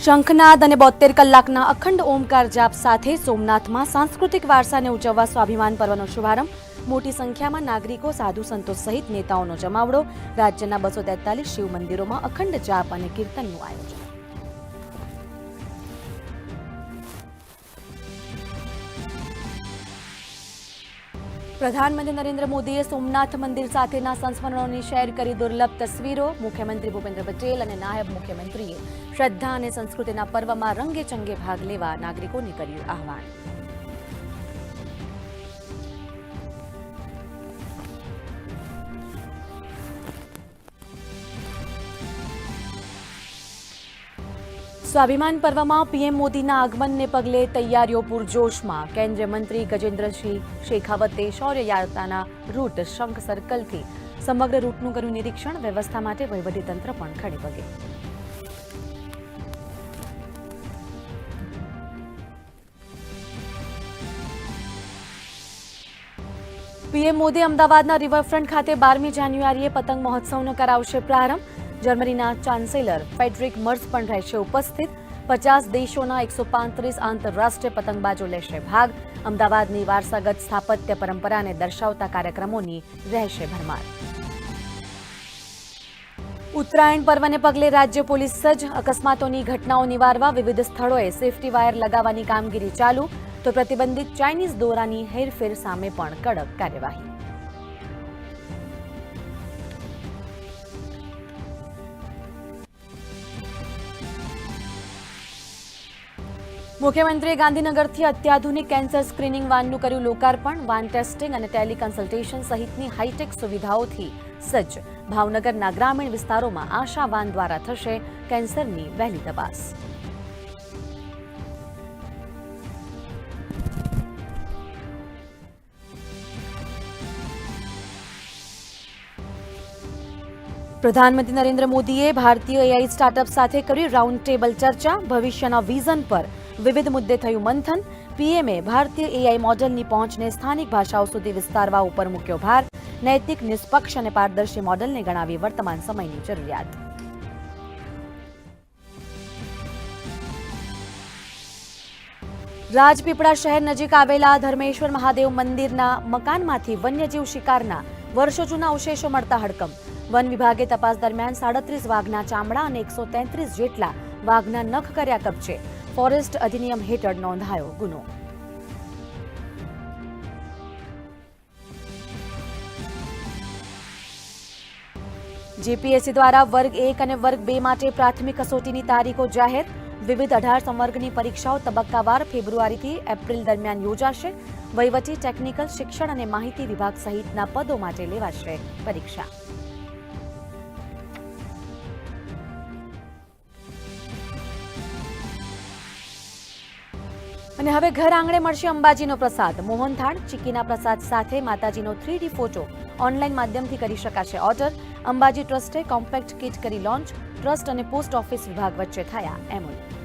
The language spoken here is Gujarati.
શંખનાદ અને 72 કલાકના અખંડ ઓમકાર જાપ સાથે સોમનાથમાં સાંસ્કૃતિક વારસાને ઉજવવા સ્વાભિમાન પર્વનો શુભારંભ. મોટી સંખ્યામાં નાગરિકો, સાધુ સંતો સહિત નેતાઓનો જમાવડો. રાજ્યના 243 શિવ મંદિરોમાં અખંડ જાપ અને કીર્તનનું આયોજન. પ્રધાનમંત્રી નરેન્દ્ર મોદીએ સોમનાથ મંદિર સાથેના સંસ્મરણોની શેર કરી દુર્લભ તસવીરો. મુખ્યમંત્રી ભૂપેન્દ્ર પટેલ અને નાયબ મુખ્યમંત્રીએ શ્રદ્ધા અને સંસ્કૃતિના પર્વમાં રંગેચંગે ભાગ લેવા નાગરિકોને કર્યું આહવાન. સ્વાભિમાન પર્વમાં પીએમ મોદીના આગમનને પગલે તૈયારીઓ પૂરજોશમાં. કેન્દ્રીય મંત્રી ગજેન્દ્રસિંહ શેખાવતે શૌર્ય યાત્રાના રૂટ શંખ સર્કલથી સમગ્ર રૂટનું કર્યું નિરીક્ષણ. વ્યવસ્થા માટે વહીવટીતંત્ર પણ ખડેપગે. પીએમ મોદી અમદાવાદના રિવરફ્રન્ટ ખાતે 12મી જાન્યુઆરીએ પતંગ મહોત્સવનો કરાવશે પ્રારંભ. જર્મનીના ચાન્સેલર ફેડરિક મર્સ પણ રહેશે ઉપસ્થિત. 50 દેશોના 135 આંતરરાષ્ટ્રીય પતંગબાજો લેશે ભાગ. અમદાવાદની વારસાગત સ્થાપત્ય પરંપરાને દર્શાવતા કાર્યક્રમોની રહેશે ભરમાર. ઉત્તરાયણ પર્વને પગલે રાજ્ય પોલીસ સજ્જ. અકસ્માતોની ઘટનાઓ નિવારવા વિવિધ સ્થળોએ સેફટી વાયર લગાવવાની કામગીરી ચાલુ. તો પ્રતિબંધિત ચાઇનીઝ દોરાની હેરફેર સામે પણ કડક કાર્યવાહી. મુખ્યમંત્રીએ ગાંધીનગરથી અત્યાધુનિક કેન્સર સ્ક્રીનિંગ વાનનું કર્યું લોકાર્પણ. વાન ટેસ્ટિંગ અને ટેલિકન્સલ્ટેશન સહિતની હાઈટેક સુવિધાઓથી સજ્જ. ભાવનગરના ગ્રામીણ વિસ્તારોમાં આશા વાન દ્વારા થશે કેન્સરની વહેલી તપાસ. પ્રધાનમંત્રી નરેન્દ્ર મોદીએ ભારતીય એઆઈ સ્ટાર્ટઅપ સાથે કરી રાઉન્ડ ટેબલ ચર્ચા. ભવિષ્યના વિઝન પર વિવિધ મુદ્દે થયું મંથન. પીએમએ ભારતીય એઆઈ મોડેલની પહોંચને સ્થાનિક ભાષાઓ સુધી વિસ્તારવા ઉપર મૂક્યો ભાર. નૈતિક, નિષ્પક્ષ અને પારદર્શી મોડેલને ગણાવી વર્તમાન સમયની જરૂરિયાત. રાજપીપળા શહેર નજીક આવેલા ધર્મેશ્વર મહાદેવ મંદિરના મકાનમાંથી વન્યજીવ શિકારના વર્ષો જૂના અવશેષો મળતા હડકંપ. વન વિભાગે તપાસ દરમિયાન 37 વાઘના ચામડા અને 133 જેટલા વાઘના નખ કર્યા કબજે. ફોરેસ્ટ અધિનિયમ હેઠળ નોંધાયો ગુનો. જેપીએસસી દ્વારા વર્ગ 1 અને વર્ગ 2 માટે પ્રાથમિક કસોટીની તારીખો જાહેર. વિવિધ 18 સંવર્ગની પરીક્ષાઓ તબક્કાવાર ફેબ્રુઆરીથી એપ્રિલ દરમિયાન યોજાશે. વહીવટી, ટેકનિકલ, શિક્ષણ અને માહિતી વિભાગ સહિતના પદો માટે લેવાશે પરીક્ષા. અને હવે ઘર આંગણે મળશે અંબાજીનો પ્રસાદ. મોહનથાળ, ચીકીના પ્રસાદ સાથે માતાજીનો 3D ફોટો ઓનલાઈન માધ્યમથી કરી શકાશે ઓર્ડર. અંબાજી ટ્રસ્ટે કોમ્પેક્ટ કિટ કરી લોન્ચ. ટ્રસ્ટ અને પોસ્ટ ઓફિસ વિભાગ વચ્ચે થયા એમઓયુ.